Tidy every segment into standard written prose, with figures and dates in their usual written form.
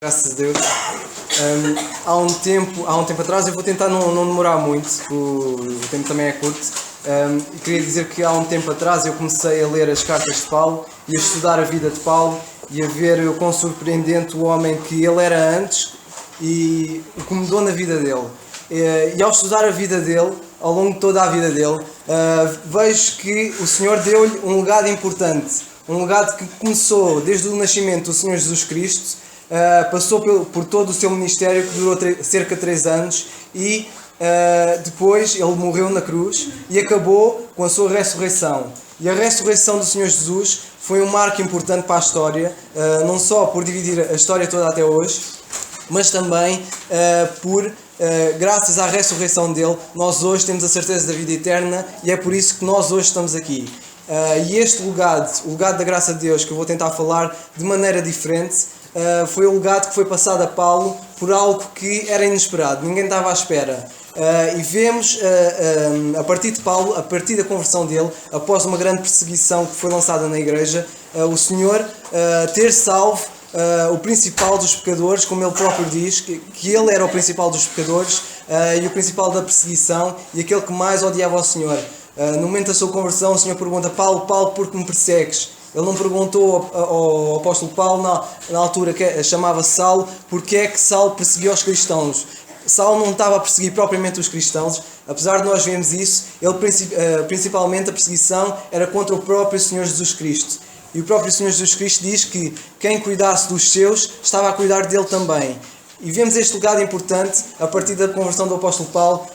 Graças a Deus. Há um tempo atrás, eu vou tentar não demorar muito, o tempo também é curto. Queria dizer que há um tempo atrás eu comecei a ler as cartas de Paulo e a estudar a vida de Paulo e a ver o quão surpreendente o homem que ele era antes e o que mudou na vida dele. E ao estudar a vida dele, ao longo de toda a vida dele, vejo que o Senhor deu-lhe um legado importante, um legado que começou desde o nascimento do Senhor Jesus Cristo, passou por todo o seu ministério que durou cerca de 3 anos e depois ele morreu na cruz e acabou com a sua ressurreição. E a ressurreição do Senhor Jesus foi um marco importante para a história, não só por dividir a história toda até hoje, mas também graças à ressurreição dele, nós hoje temos a certeza da vida eterna e é por isso que nós hoje estamos aqui. E este legado, o legado da graça de Deus, que eu vou tentar falar de maneira diferente, foi o legado que foi passado a Paulo por algo que era inesperado, ninguém estava à espera. E vemos a partir de Paulo, a partir da conversão dele, após uma grande perseguição que foi lançada na igreja, o Senhor ter salvo o principal dos pecadores, como ele próprio diz, que ele era o principal dos pecadores e o principal da perseguição e aquele que mais odiava ao Senhor. No momento da sua conversão, o Senhor pergunta: Paulo, Paulo, por que me persegues? Ele não perguntou ao apóstolo Paulo, na altura que chamava Saulo, porque é que Saulo perseguiu os cristãos. Saulo não estava a perseguir propriamente os cristãos, apesar de nós vermos isso, principalmente a perseguição era contra o próprio Senhor Jesus Cristo. E o próprio Senhor Jesus Cristo diz que quem cuidasse dos seus estava a cuidar dele também. E vemos este legado importante a partir da conversão do apóstolo Paulo,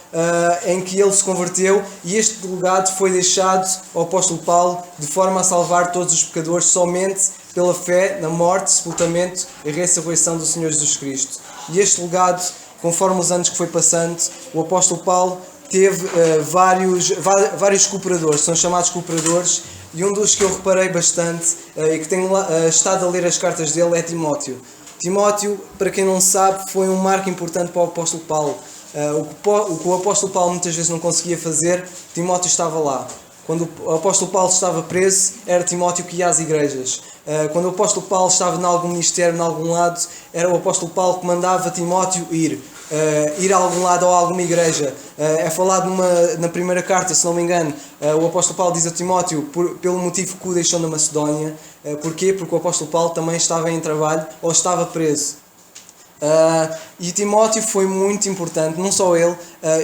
em que ele se converteu e este legado foi deixado ao apóstolo Paulo de forma a salvar todos os pecadores somente pela fé na morte, sepultamento e ressurreição do Senhor Jesus Cristo. E este legado, conforme os anos que foi passando, o apóstolo Paulo teve vários cooperadores, são chamados cooperadores, e um dos que eu reparei bastante e que tenho estado a ler as cartas dele é Timóteo. Timóteo, para quem não sabe, foi um marco importante para o apóstolo Paulo. O que o apóstolo Paulo muitas vezes não conseguia fazer, Timóteo estava lá. Quando o apóstolo Paulo estava preso, era Timóteo que ia às igrejas. Quando o apóstolo Paulo estava em algum ministério, em algum lado, era o apóstolo Paulo que mandava Timóteo ir a algum lado ou a alguma igreja. É falado na primeira carta, se não me engano, o apóstolo Paulo diz a Timóteo pelo motivo que o deixou na Macedónia. Porquê? Porque o apóstolo Paulo também estava em trabalho ou estava preso. E Timóteo foi muito importante, não só ele,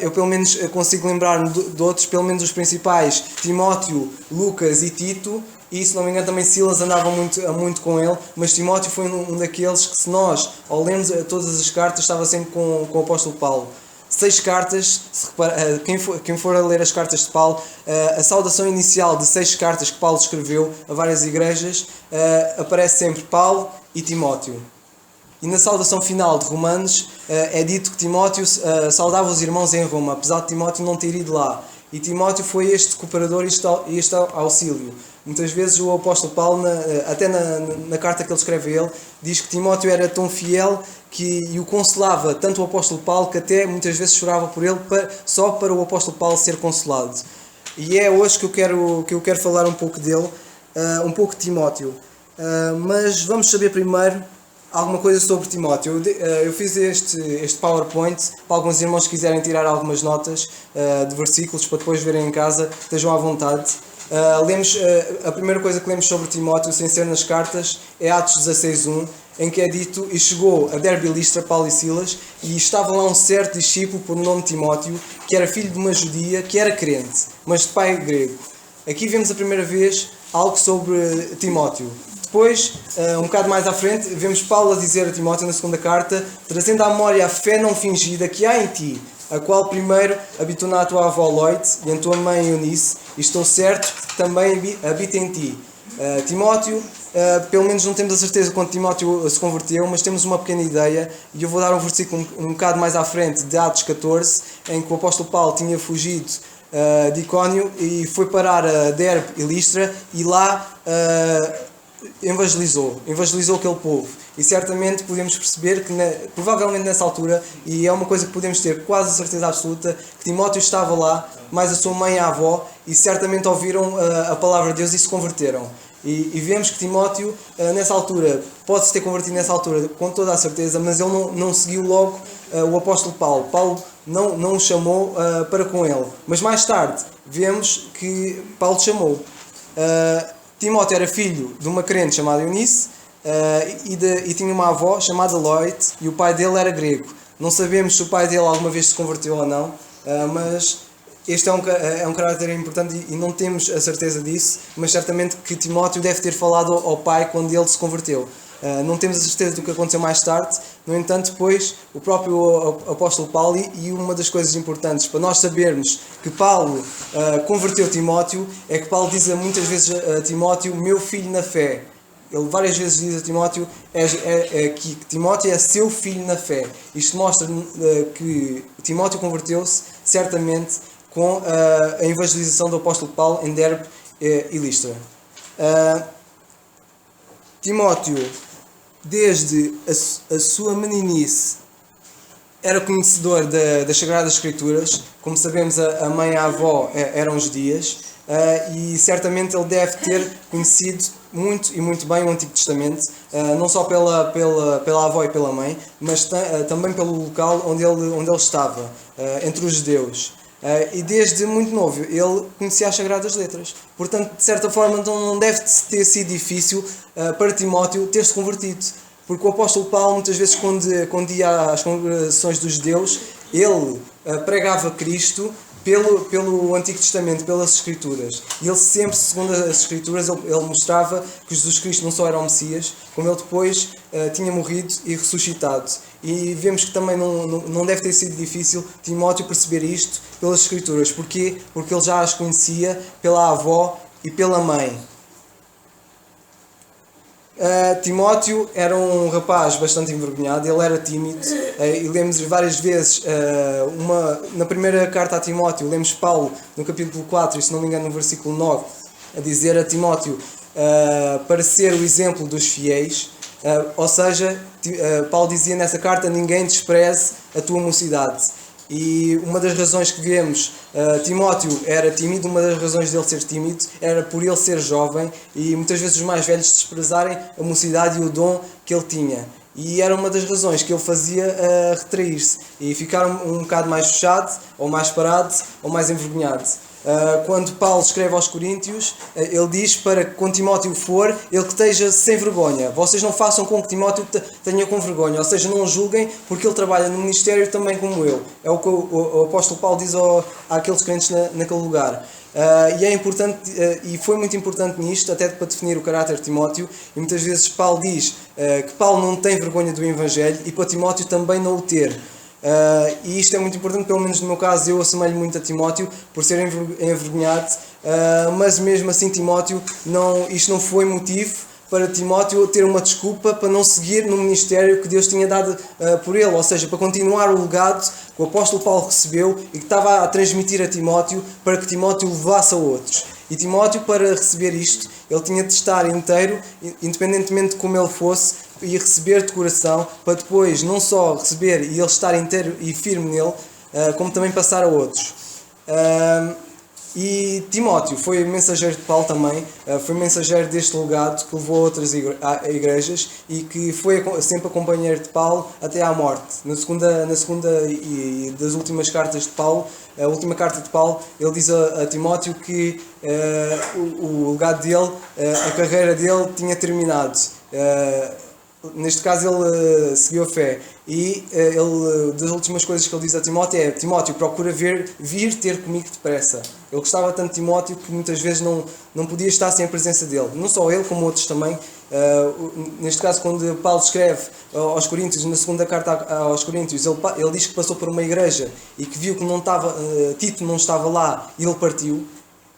eu pelo menos consigo lembrar-me de outros, pelo menos os principais, Timóteo, Lucas e Tito, e se não me engano também Silas andava muito com ele, mas Timóteo foi um daqueles que, se nós, ao lermos todas as cartas, estava sempre com o apóstolo Paulo. 6 cartas, quem for a ler as cartas de Paulo, a saudação inicial de 6 cartas que Paulo escreveu a várias igrejas, aparece sempre Paulo e Timóteo. E na saudação final de Romanos é dito que Timóteo saudava os irmãos em Roma, apesar de Timóteo não ter ido lá. E Timóteo foi este cooperador e este auxílio. Muitas vezes o apóstolo Paulo, até na carta que ele escreve a ele, diz que Timóteo era tão fiel e o consolava, tanto o apóstolo Paulo, que até muitas vezes chorava por ele, só para o apóstolo Paulo ser consolado. E é hoje que eu quero falar um pouco dele, um pouco de Timóteo. Mas vamos saber primeiro alguma coisa sobre Timóteo. Eu fiz este PowerPoint para alguns irmãos que quiserem tirar algumas notas de versículos para depois verem em casa, estejam à vontade. A primeira coisa que lemos sobre Timóteo, sem ser nas cartas, é Atos 16:1, em que é dito: e chegou a Derbe e Listra, Paulo e Silas, e estava lá um certo discípulo por nome Timóteo, que era filho de uma judia, que era crente, mas de pai grego. Aqui vemos a primeira vez algo sobre Timóteo. Depois, um bocado mais à frente, vemos Paulo a dizer a Timóteo na segunda carta: trazendo à memória a fé não fingida que há em ti, a qual primeiro habitou na tua avó Loite e em tua mãe Eunice, e estou certo que também habita em ti. Timóteo, pelo menos não temos a certeza quando Timóteo se converteu, mas temos uma pequena ideia, e eu vou dar um versículo um bocado mais à frente, de Atos 14, em que o apóstolo Paulo tinha fugido de Icónio e foi parar a Derbe e Listra, e lá evangelizou aquele povo. E certamente podemos perceber que provavelmente nessa altura, e é uma coisa que podemos ter quase a certeza absoluta, que Timóteo estava lá, mais a sua mãe e a avó, e certamente ouviram a palavra de Deus e se converteram. E vemos que Timóteo, nessa altura, pode-se ter convertido nessa altura com toda a certeza, mas ele não seguiu logo o apóstolo Paulo. Paulo não o chamou para com ele. Mas mais tarde, vemos que Paulo chamou. Timóteo era filho de uma crente chamada Eunice e tinha uma avó chamada Loite, e o pai dele era grego. Não sabemos se o pai dele alguma vez se converteu ou não, mas este é um caráter importante e não temos a certeza disso, mas certamente que Timóteo deve ter falado ao pai quando ele se converteu. Não temos a certeza do que aconteceu mais tarde, no entanto, depois o próprio apóstolo Paulo, e uma das coisas importantes para nós sabermos que Paulo converteu Timóteo, é que Paulo diz muitas vezes a Timóteo, meu filho na fé. Ele várias vezes diz a Timóteo que Timóteo é seu filho na fé. Isto mostra que Timóteo converteu-se certamente com a evangelização do apóstolo Paulo em Derbe e Listra. Timóteo, desde a sua meninice, era conhecedor das Sagradas Escrituras. Como sabemos, a mãe e a avó eram judias, e certamente ele deve ter conhecido muito e muito bem o Antigo Testamento, não só pela avó e pela mãe, mas também pelo local onde ele estava, entre os judeus. E desde muito novo ele conhecia as Sagradas Letras. Portanto, de certa forma, então não deve ter sido difícil para Timóteo ter-se convertido. Porque o apóstolo Paulo, muitas vezes, quando ia às congregações dos judeus, ele pregava Cristo pelo Antigo Testamento, pelas Escrituras. E ele sempre, segundo as Escrituras, ele mostrava que Jesus Cristo não só era o Messias, como ele depois tinha morrido e ressuscitado. E vemos que também não deve ter sido difícil Timóteo perceber isto pelas Escrituras. Porquê? Porque ele já as conhecia pela avó e pela mãe. Timóteo era um rapaz bastante envergonhado, ele era tímido, e lemos várias vezes, na primeira carta a Timóteo, lemos Paulo no capítulo 4, e se não me engano no versículo 9, a dizer a Timóteo para ser o exemplo dos fiéis. Ou seja, Paulo dizia nessa carta, ninguém despreze a tua mocidade. E uma das razões que vemos, Timóteo era tímido, uma das razões dele ser tímido era por ele ser jovem e muitas vezes os mais velhos desprezarem a mocidade e o dom que ele tinha. E era uma das razões que ele fazia retrair-se e ficar um bocado mais fechado, ou mais parado, ou mais envergonhado. Quando Paulo escreve aos Coríntios, ele diz para que quando Timóteo for, ele que esteja sem vergonha. Vocês não façam com que Timóteo tenha com vergonha, ou seja, não o julguem, porque ele trabalha no ministério também como eu. É o que o apóstolo Paulo diz àqueles crentes naquele lugar. E é importante, e foi muito importante nisto, até para definir o caráter de Timóteo, e muitas vezes Paulo diz que Paulo não tem vergonha do Evangelho, e para Timóteo também não o ter. E isto é muito importante, pelo menos no meu caso eu assemelho muito a Timóteo por ser envergonhado, mas mesmo assim Timóteo, isto não foi motivo para Timóteo ter uma desculpa para não seguir no ministério que Deus tinha dado por ele, ou seja, para continuar o legado que o apóstolo Paulo recebeu e que estava a transmitir a Timóteo para que Timóteo levasse a outros. E Timóteo, para receber isto, ele tinha de estar inteiro, independentemente de como ele fosse, e receber de coração, para depois não só receber e ele estar inteiro e firme nele, como também passar a outros. E Timóteo foi mensageiro de Paulo também, foi mensageiro deste legado que levou a outras igrejas e que foi sempre companheiro de Paulo até à morte. Na segunda e das últimas cartas de Paulo, a última carta de Paulo, ele diz a Timóteo que o legado dele, a carreira dele tinha terminado. Neste caso ele seguiu a fé e das últimas coisas que ele diz a Timóteo é: Timóteo, procura vir ter comigo depressa. Ele gostava tanto de Timóteo que muitas vezes não podia estar sem a presença dele, não só ele como outros também. Neste caso, quando Paulo escreve aos Coríntios, na segunda carta aos Coríntios, ele diz que passou por uma igreja e que viu que Tito não estava lá e ele partiu.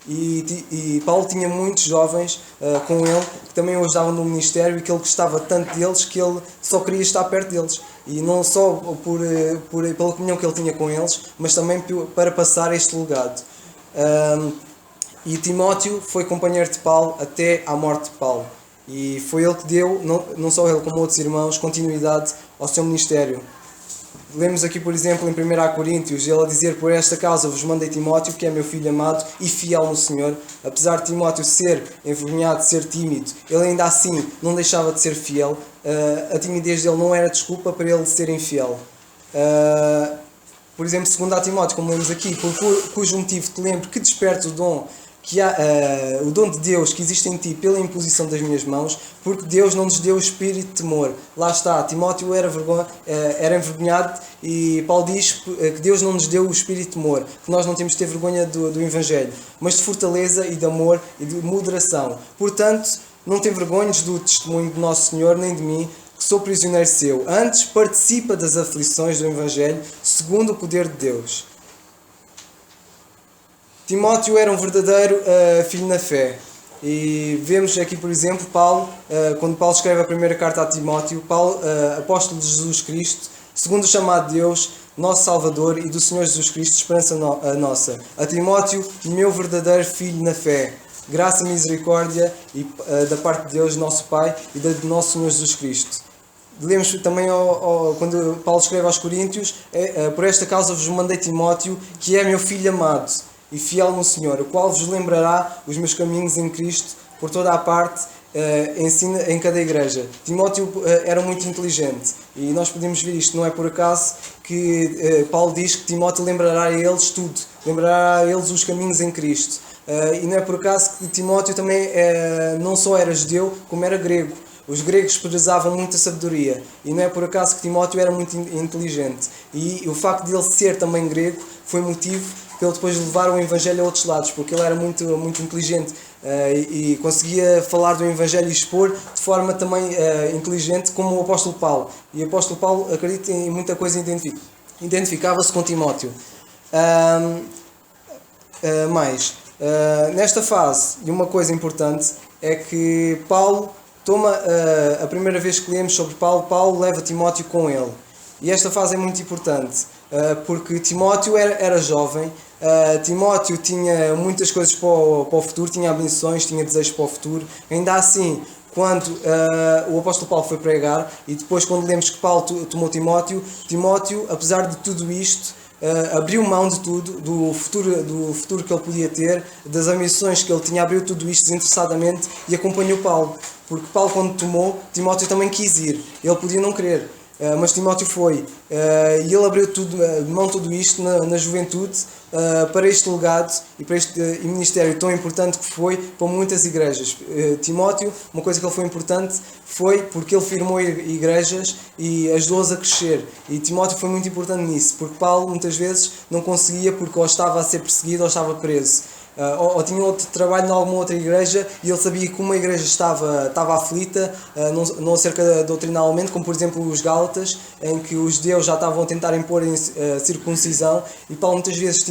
E Paulo tinha muitos jovens com ele que também o ajudavam no ministério e que ele gostava tanto deles que ele só queria estar perto deles. E não só pela comunhão que ele tinha com eles, mas também para passar este legado. E Timóteo foi companheiro de Paulo até à morte de Paulo. E foi ele que deu, não só ele como outros irmãos, continuidade ao seu ministério. Lemos aqui, por exemplo, em 1 Coríntios, ele a dizer: por esta causa vos mandei Timóteo, que é meu filho amado e fiel no Senhor. Apesar de Timóteo ser envergonhado, ser tímido, ele ainda assim não deixava de ser fiel. A timidez dele não era desculpa para ele ser infiel. Por exemplo, segundo a Timóteo, como lemos aqui, por cujo motivo te lembro que despertes o dom o dom de Deus que existe em ti pela imposição das minhas mãos, porque Deus não nos deu o espírito de temor. Lá está, Timóteo era envergonhado e Paulo diz que Deus não nos deu o espírito de temor, que nós não temos de ter vergonha do Evangelho, mas de fortaleza e de amor e de moderação. Portanto, não tem vergonhas do testemunho de Nosso Senhor nem de mim, que sou prisioneiro seu. Antes, participa das aflições do Evangelho segundo o poder de Deus. Timóteo era um verdadeiro filho na fé. E vemos aqui, por exemplo, Paulo, quando Paulo escreve a primeira carta a Timóteo, Paulo, apóstolo de Jesus Cristo, segundo o chamado de Deus, nosso Salvador, e do Senhor Jesus Cristo, esperança nossa. A Timóteo, meu verdadeiro filho na fé. Graça e misericórdia da parte de Deus, nosso Pai, e do nosso Senhor Jesus Cristo. Lemos também quando Paulo escreve aos Coríntios: por esta causa vos mandei Timóteo, que é meu filho amado e fiel no Senhor, o qual vos lembrará os meus caminhos em Cristo por toda a parte, ensina em cada igreja. Timóteo era muito inteligente e nós podemos ver isto, não é por acaso que Paulo diz que Timóteo lembrará a eles tudo, lembrará a eles os caminhos em Cristo. E não é por acaso que Timóteo também não só era judeu, como era grego. Os gregos prezavam muita sabedoria e não é por acaso que Timóteo era muito inteligente. E o facto de ele ser também grego foi motivo para ele depois levar o Evangelho a outros lados, porque ele era muito inteligente e conseguia falar do Evangelho e expor de forma também inteligente, como o apóstolo Paulo. E o apóstolo Paulo, acredito, em muita coisa identificava-se com Timóteo. Nesta fase, e uma coisa importante, é que Paulo toma, a primeira vez que lemos sobre Paulo, Paulo leva Timóteo com ele. E esta fase é muito importante, porque Timóteo era jovem, Timóteo tinha muitas coisas para o futuro, tinha ambições, tinha desejos para o futuro. Ainda assim, quando o apóstolo Paulo foi pregar, e depois quando lemos que Paulo tomou Timóteo, apesar de tudo isto, abriu mão de tudo, do futuro que ele podia ter, das ambições que ele tinha, abriu tudo isto desinteressadamente e acompanhou Paulo. Porque Paulo, quando tomou, Timóteo também quis ir. Ele podia não querer, mas Timóteo foi. E ele abriu mão de tudo isto na juventude para este legado e para este ministério tão importante que foi para muitas igrejas. Timóteo, uma coisa que ele foi importante foi porque ele firmou igrejas e ajudou-as a crescer. E Timóteo foi muito importante nisso, porque Paulo muitas vezes não conseguia porque ou estava a ser perseguido ou estava preso. Ou tinha outro trabalho em alguma outra igreja e ele sabia que uma igreja estava aflita, não acerca doutrinalmente, como por exemplo os Gálatas, em que os judeus já estavam a tentar impor a circuncisão, e Paulo muitas vezes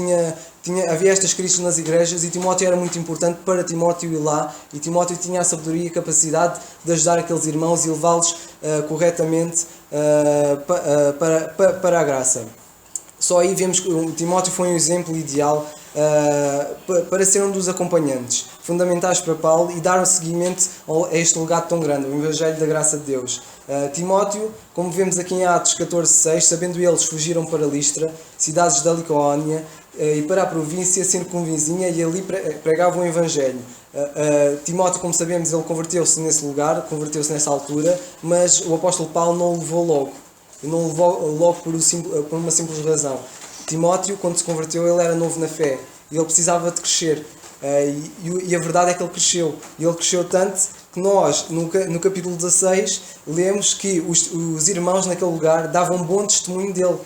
havia estas crises nas igrejas, e Timóteo era muito importante para Timóteo ir lá, e Timóteo tinha a sabedoria e a capacidade de ajudar aqueles irmãos e levá-los corretamente para a graça. Só aí vemos que o Timóteo foi um exemplo ideal para ser um dos acompanhantes fundamentais para Paulo e dar um seguimento a este legado tão grande, o Evangelho da graça de Deus. Timóteo, como vemos aqui em Atos 14:6, sabendo eles, fugiram para Listra, cidades da Licónia, e para a província circunvizinha, e ali pregavam o Evangelho. Timóteo, como sabemos, ele converteu-se nesse lugar, converteu-se nessa altura, mas o apóstolo Paulo não o levou logo. E não o levou logo por uma simples razão. Timóteo, quando se converteu, ele era novo na fé e ele precisava de crescer. E a verdade é que ele cresceu. E ele cresceu tanto que nós, no capítulo 16, lemos que os irmãos naquele lugar davam bom testemunho dele.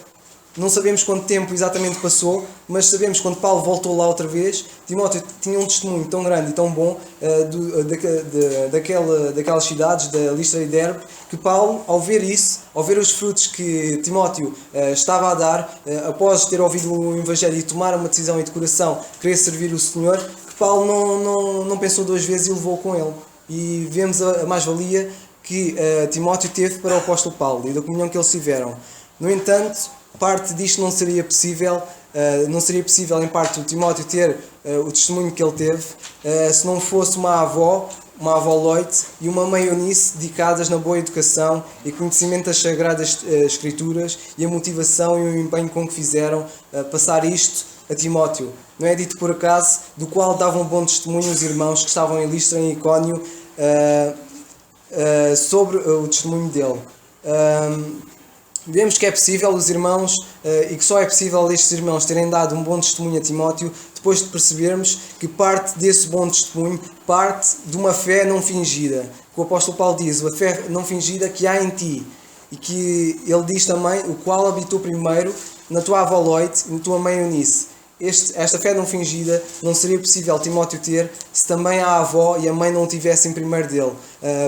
Não sabemos quanto tempo exatamente passou, mas sabemos que quando Paulo voltou lá outra vez, Timóteo tinha um testemunho tão grande e tão bom daquelas cidades, da Listra e Derbe, que Paulo, ao ver isso, ao ver os frutos que Timóteo estava a dar, após ter ouvido o Evangelho e tomar uma decisão e de coração, querer servir o Senhor, que Paulo não pensou duas vezes e levou com ele. E vemos a mais-valia que Timóteo teve para o apóstolo Paulo e da comunhão que eles tiveram. No entanto, parte disto não seria possível em parte o Timóteo ter o testemunho que ele teve, se não fosse uma avó uma avó Loite e uma mãe Eunice dedicadas na boa educação e conhecimento das Sagradas Escrituras e a motivação e o empenho com que fizeram passar isto a Timóteo. Não é dito por acaso, do qual davam bom testemunho os irmãos que estavam em Listra e em Icónio sobre o testemunho dele. Vemos que é possível os irmãos, e que só é possível estes irmãos terem dado um bom testemunho a Timóteo, depois de percebermos que parte desse bom testemunho parte de uma fé não fingida. Que o apóstolo Paulo diz, a fé não fingida que há em ti. E que ele diz também, o qual habitou primeiro na tua avó Loite e na tua mãe Eunice. Esta fé não fingida não seria possível Timóteo ter se também a avó e a mãe não o tivessem primeiro dele,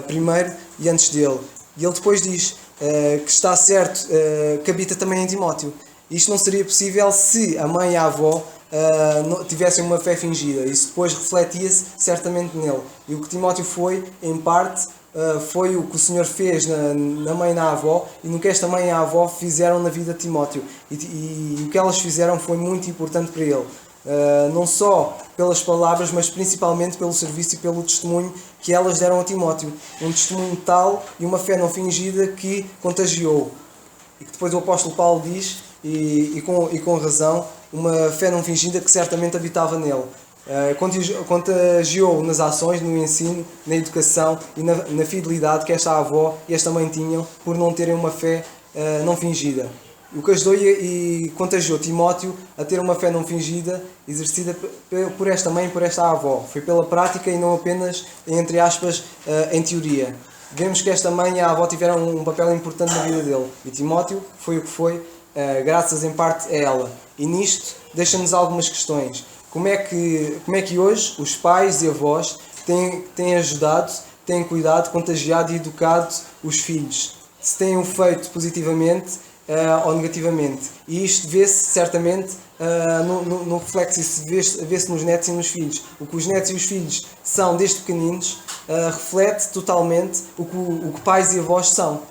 primeiro e antes dele. E ele depois diz que está certo que habita também em Timóteo. Isto não seria possível se a mãe e a avó tivessem uma fé fingida. Isso depois refletia-se certamente nele. E o que Timóteo foi, em parte, foi o que o Senhor fez na mãe e na avó, e no que esta mãe e a avó fizeram na vida de Timóteo. E o que elas fizeram foi muito importante para ele. Não só pelas palavras, mas principalmente pelo serviço e pelo testemunho que elas deram a Timóteo. Um testemunho tal e uma fé não fingida que contagiou. E que depois o apóstolo Paulo diz, e com razão, uma fé não fingida que certamente habitava nele. Contagiou nas ações, no ensino, na educação e na fidelidade que esta avó e esta mãe tinham por não terem uma fé não fingida. O que ajudou e contagiou Timóteo a ter uma fé não fingida exercida por esta mãe e por esta avó. Foi pela prática e não apenas, entre aspas, em teoria. Vemos que esta mãe e a avó tiveram um papel importante na vida dele. E Timóteo foi o que foi, graças em parte a ela. E nisto deixa-nos algumas questões. Como é que hoje os pais e avós têm ajudado, têm cuidado, contagiado e educado os filhos? Se têm o feito positivamente ou negativamente. E isto vê-se certamente no reflexo, isso vê-se nos netos e nos filhos. O que os netos e os filhos são desde pequeninos reflete totalmente o que pais e avós são.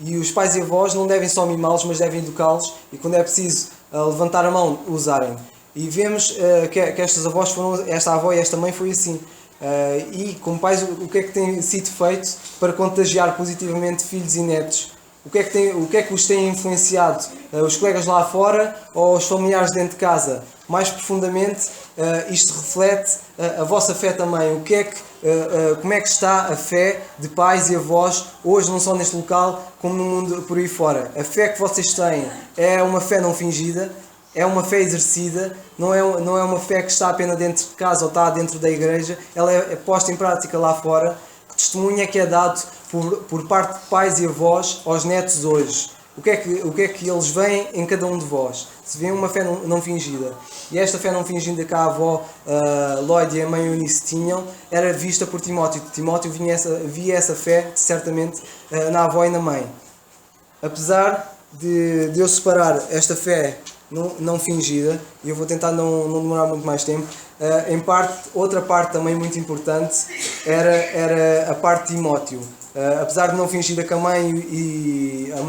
E os pais e avós não devem só mimá-los, mas devem educá-los e quando é preciso levantar a mão, usarem. E vemos que estas avós esta avó e esta mãe foi assim. E como pais, o que é que tem sido feito para contagiar positivamente filhos e netos? O que é que os tem influenciado? Os colegas lá fora ou os familiares dentro de casa? Mais profundamente, isto reflete a vossa fé também. Como é que está a fé de pais e avós hoje, não só neste local, como no mundo por aí fora? A fé que vocês têm é uma fé não fingida, é uma fé exercida, não é uma fé que está apenas dentro de casa ou está dentro da igreja, ela é posta em prática lá fora. Que testemunho é que é dado por parte de pais e avós aos netos hoje? O que é que eles veem em cada um de vós? Se vêem uma fé não fingida. E esta fé não fingida que a avó Lloyd e a mãe Eunice tinham, era vista por Timóteo. Timóteo via essa fé, certamente, na avó e na mãe. Apesar de eu separar esta fé não fingida, e eu vou tentar não demorar muito mais tempo, outra parte também muito importante era a parte de Timóteo. Apesar de não fingida que a mãe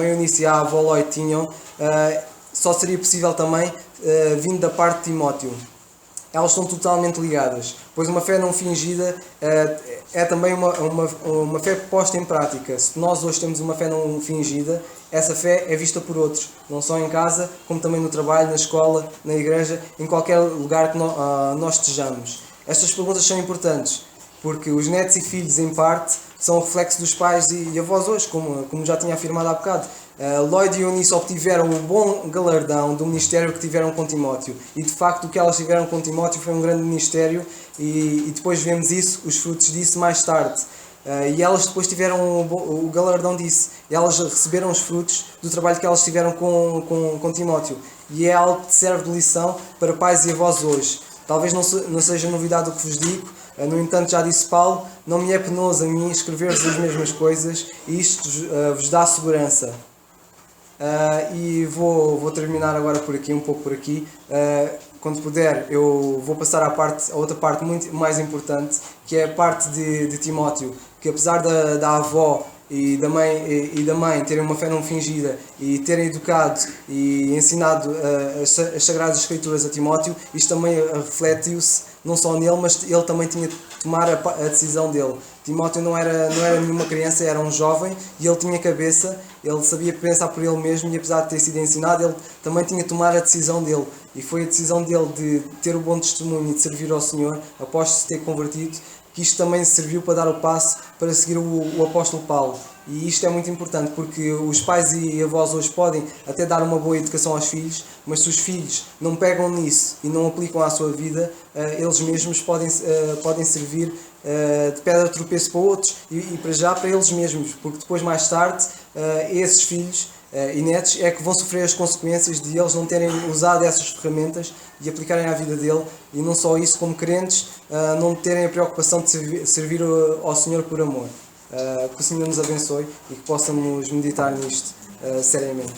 Eunice e a avó Lloyd tinham, só seria possível também vindo da parte de Timóteo. Elas estão totalmente ligadas, pois uma fé não fingida é também uma fé posta em prática. Se nós hoje temos uma fé não fingida, essa fé é vista por outros, não só em casa, como também no trabalho, na escola, na igreja, em qualquer lugar que nós estejamos. Estas perguntas são importantes, porque os netos e filhos, em parte, são o reflexo dos pais e avós hoje, como já tinha afirmado há bocado. Lloyd e Eunice obtiveram um bom galardão do ministério que tiveram com Timóteo. E de facto o que elas tiveram com Timóteo foi um grande ministério e depois vemos os frutos disso mais tarde. E elas depois tiveram o galardão disso. E elas receberam os frutos do trabalho que elas tiveram com Timóteo. E é algo que serve de lição para pais e avós hoje. Talvez não seja novidade o que vos digo, no entanto já disse Paulo, não me é penoso a mim escrever-vos as mesmas coisas e isto vos dá segurança. E vou terminar agora um pouco por aqui. Quando puder eu vou passar a outra parte muito mais importante, que é a parte de Timóteo, que apesar da avó e da mãe terem uma fé não fingida e terem educado e ensinado as Sagradas Escrituras a Timóteo, isto também refletiu-se não só nele, mas ele também tinha de tomar a decisão dele. Timóteo não era nenhuma criança, era um jovem e ele tinha cabeça, ele sabia pensar por ele mesmo e apesar de ter sido ensinado, ele também tinha de tomar a decisão dele. E foi a decisão dele de ter o bom testemunho e de servir ao Senhor após se ter convertido, que isto também serviu para dar o passo para seguir o apóstolo Paulo. E isto é muito importante porque os pais e avós hoje podem até dar uma boa educação aos filhos, mas se os filhos não pegam nisso e não aplicam à sua vida, eles mesmos podem servir de pedra de tropeço para outros e para eles mesmos, porque depois mais tarde esses filhos e netos é que vão sofrer as consequências de eles não terem usado essas ferramentas e aplicarem à vida dele, e não só isso, como crentes, não terem a preocupação de servir ao Senhor por amor. Que o Senhor nos abençoe e que possamos meditar nisto seriamente.